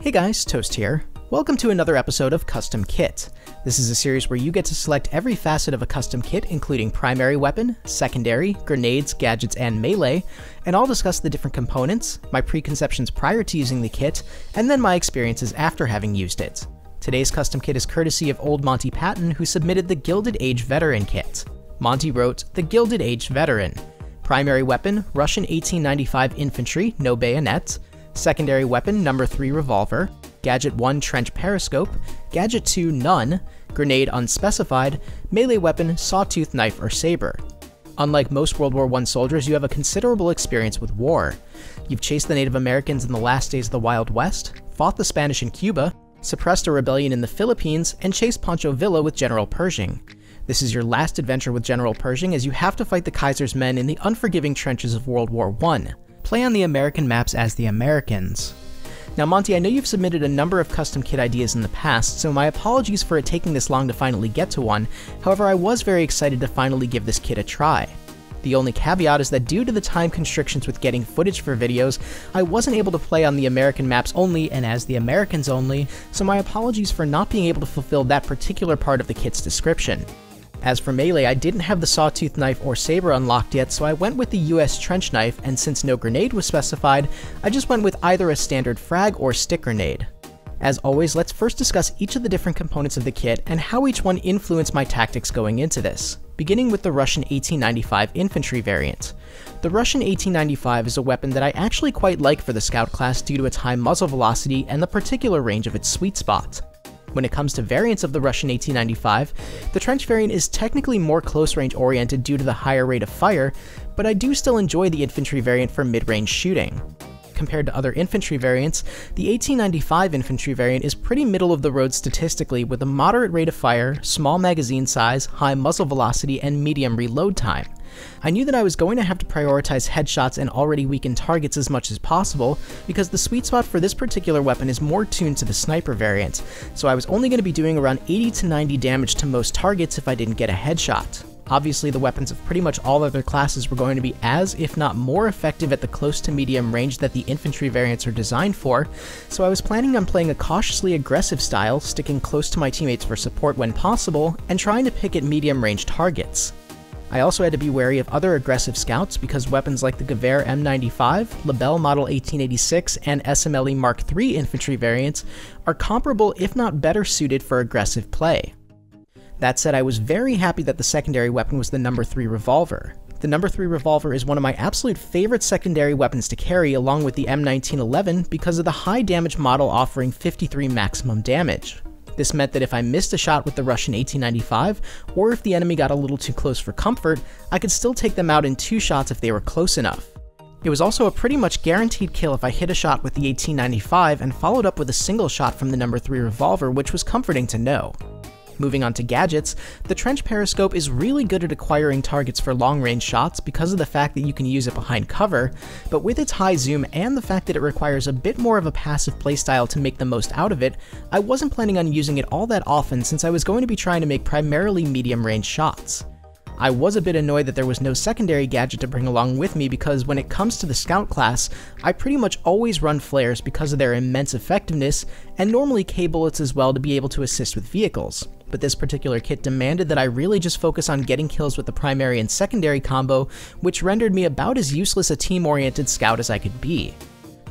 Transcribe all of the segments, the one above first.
Hey guys, Toast here. Welcome to another episode of Custom Kit. This is a series where you get to select every facet of a custom kit, including primary weapon, secondary, grenades, gadgets, and melee, and I'll discuss the different components, my preconceptions prior to using the kit, and then my experiences after having used it. Today's custom kit is courtesy of Old Monty Patton, who submitted the Gilded Age Veteran kit. Monty wrote, "The Gilded Age Veteran. Primary weapon, Russian 1895 Infantry, no bayonet. Secondary weapon, No. 3 Revolver. Gadget 1 Trench Periscope. Gadget 2 None. Grenade unspecified. Melee weapon, sawtooth knife or saber." Unlike most World War I soldiers, you have a considerable experience with war. You've chased the Native Americans in the last days of the Wild West, fought the Spanish in Cuba, suppressed a rebellion in the Philippines, and chased Pancho Villa with General Pershing. This is your last adventure with General Pershing, as you have to fight the Kaiser's men in the unforgiving trenches of World War I. Play on the American maps as the Americans. Now Monty, I know you've submitted a number of custom kit ideas in the past, so my apologies for it taking this long to finally get to one. However, I was very excited to finally give this kit a try. The only caveat is that due to the time constrictions with getting footage for videos, I wasn't able to play on the American maps only and as the Americans only, so my apologies for not being able to fulfill that particular part of the kit's description. As for melee, I didn't have the sawtooth knife or saber unlocked yet, so I went with the US trench knife, and since no grenade was specified, I just went with either a standard frag or stick grenade. As always, let's first discuss each of the different components of the kit and how each one influenced my tactics going into this, beginning with the Russian 1895 Infantry variant. The Russian 1895 is a weapon that I actually quite like for the Scout class due to its high muzzle velocity and the particular range of its sweet spot. When it comes to variants of the Russian 1895, the trench variant is technically more close-range oriented due to the higher rate of fire, but I do still enjoy the infantry variant for mid-range shooting. Compared to other infantry variants, the 1895 infantry variant is pretty middle of the road statistically, with a moderate rate of fire, small magazine size, high muzzle velocity, and medium reload time. I knew that I was going to have to prioritize headshots and already weakened targets as much as possible, because the sweet spot for this particular weapon is more tuned to the sniper variant, so I was only going to be doing around 80 to 90 damage to most targets if I didn't get a headshot. Obviously, the weapons of pretty much all other classes were going to be as, if not more effective at the close to medium range that the infantry variants are designed for, so I was planning on playing a cautiously aggressive style, sticking close to my teammates for support when possible, and trying to pick at medium range targets. I also had to be wary of other aggressive scouts because weapons like the Gewehr M95, Lebel Model 1886, and SMLE Mark III infantry variants are comparable if not better suited for aggressive play. That said, I was very happy that the secondary weapon was the No. 3 Revolver. The No. 3 Revolver is one of my absolute favorite secondary weapons to carry along with the M1911 because of the high damage model offering 53 maximum damage. This meant that if I missed a shot with the Russian 1895, or if the enemy got a little too close for comfort, I could still take them out in 2 shots if they were close enough. It was also a pretty much guaranteed kill if I hit a shot with the 1895 and followed up with a single shot from the No. 3 Revolver, which was comforting to know. Moving on to gadgets, the Trench Periscope is really good at acquiring targets for long-range shots because of the fact that you can use it behind cover, but with its high zoom and the fact that it requires a bit more of a passive playstyle to make the most out of it, I wasn't planning on using it all that often since I was going to be trying to make primarily medium-range shots. I was a bit annoyed that there was no secondary gadget to bring along with me because when it comes to the Scout class, I pretty much always run flares because of their immense effectiveness, and normally K-bullets as well to be able to assist with vehicles. But this particular kit demanded that I really just focus on getting kills with the primary and secondary combo, which rendered me about as useless a team-oriented scout as I could be.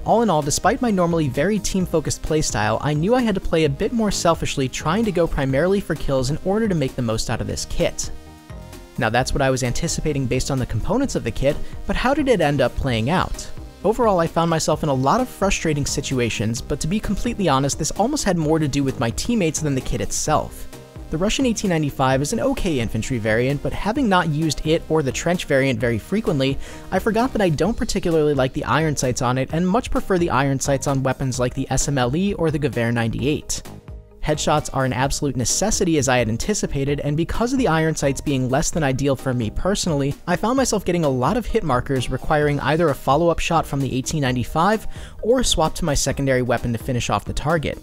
All in all, despite my normally very team-focused playstyle, I knew I had to play a bit more selfishly, trying to go primarily for kills in order to make the most out of this kit. Now that's what I was anticipating based on the components of the kit, but how did it end up playing out? Overall, I found myself in a lot of frustrating situations, but to be completely honest, this almost had more to do with my teammates than the kit itself. The Russian 1895 is an okay infantry variant, but having not used it or the trench variant very frequently, I forgot that I don't particularly like the iron sights on it and much prefer the iron sights on weapons like the SMLE or the Gewehr 98. Headshots are an absolute necessity as I had anticipated, and because of the iron sights being less than ideal for me personally, I found myself getting a lot of hit markers requiring either a follow-up shot from the 1895 or a swap to my secondary weapon to finish off the target.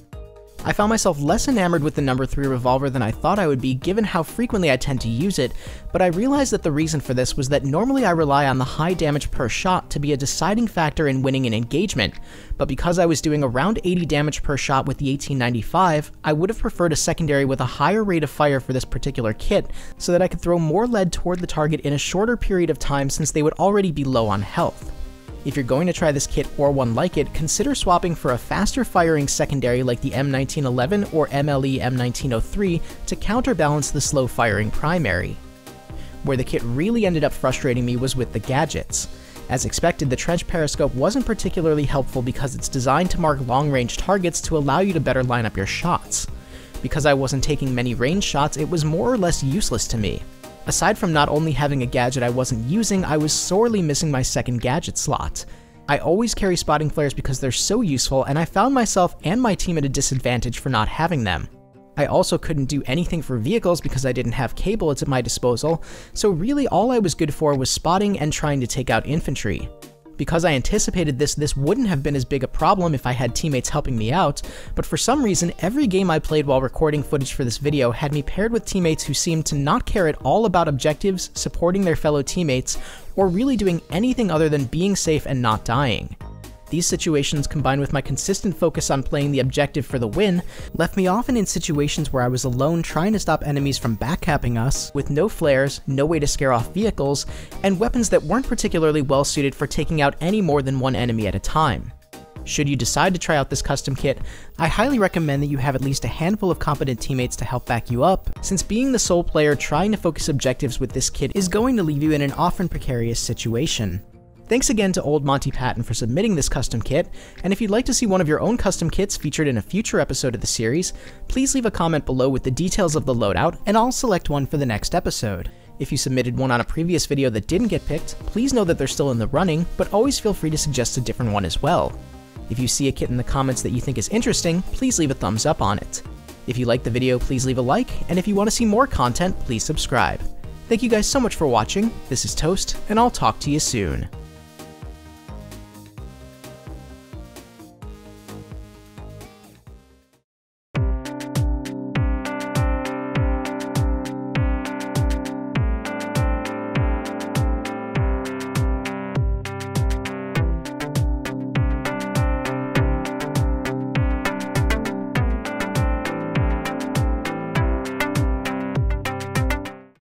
I found myself less enamored with the number 3 revolver than I thought I would be given how frequently I tend to use it, but I realized that the reason for this was that normally I rely on the high damage per shot to be a deciding factor in winning an engagement, but because I was doing around 80 damage per shot with the 1895, I would have preferred a secondary with a higher rate of fire for this particular kit so that I could throw more lead toward the target in a shorter period of time since they would already be low on health. If you're going to try this kit or one like it, consider swapping for a faster firing secondary like the M1911 or MLE M1903 to counterbalance the slow firing primary. Where the kit really ended up frustrating me was with the gadgets. As expected, the trench periscope wasn't particularly helpful because it's designed to mark long-range targets to allow you to better line up your shots. Because I wasn't taking many range shots, it was more or less useless to me. Aside from not only having a gadget I wasn't using, I was sorely missing my second gadget slot. I always carry spotting flares because they're so useful, and I found myself and my team at a disadvantage for not having them. I also couldn't do anything for vehicles because I didn't have K-bullets at my disposal, so really all I was good for was spotting and trying to take out infantry. Because I anticipated this wouldn't have been as big a problem if I had teammates helping me out, but for some reason every game I played while recording footage for this video had me paired with teammates who seemed to not care at all about objectives, supporting their fellow teammates, or really doing anything other than being safe and not dying. These situations, combined with my consistent focus on playing the objective for the win, left me often in situations where I was alone trying to stop enemies from backcapping us, with no flares, no way to scare off vehicles, and weapons that weren't particularly well suited for taking out any more than one enemy at a time. Should you decide to try out this custom kit, I highly recommend that you have at least a handful of competent teammates to help back you up, since being the sole player trying to focus objectives with this kit is going to leave you in an often precarious situation. Thanks again to Old Monty Patton for submitting this custom kit, and if you'd like to see one of your own custom kits featured in a future episode of the series, please leave a comment below with the details of the loadout, and I'll select one for the next episode. If you submitted one on a previous video that didn't get picked, please know that they're still in the running, but always feel free to suggest a different one as well. If you see a kit in the comments that you think is interesting, please leave a thumbs up on it. If you liked the video, please leave a like, and if you want to see more content, please subscribe. Thank you guys so much for watching, this is Toast, and I'll talk to you soon.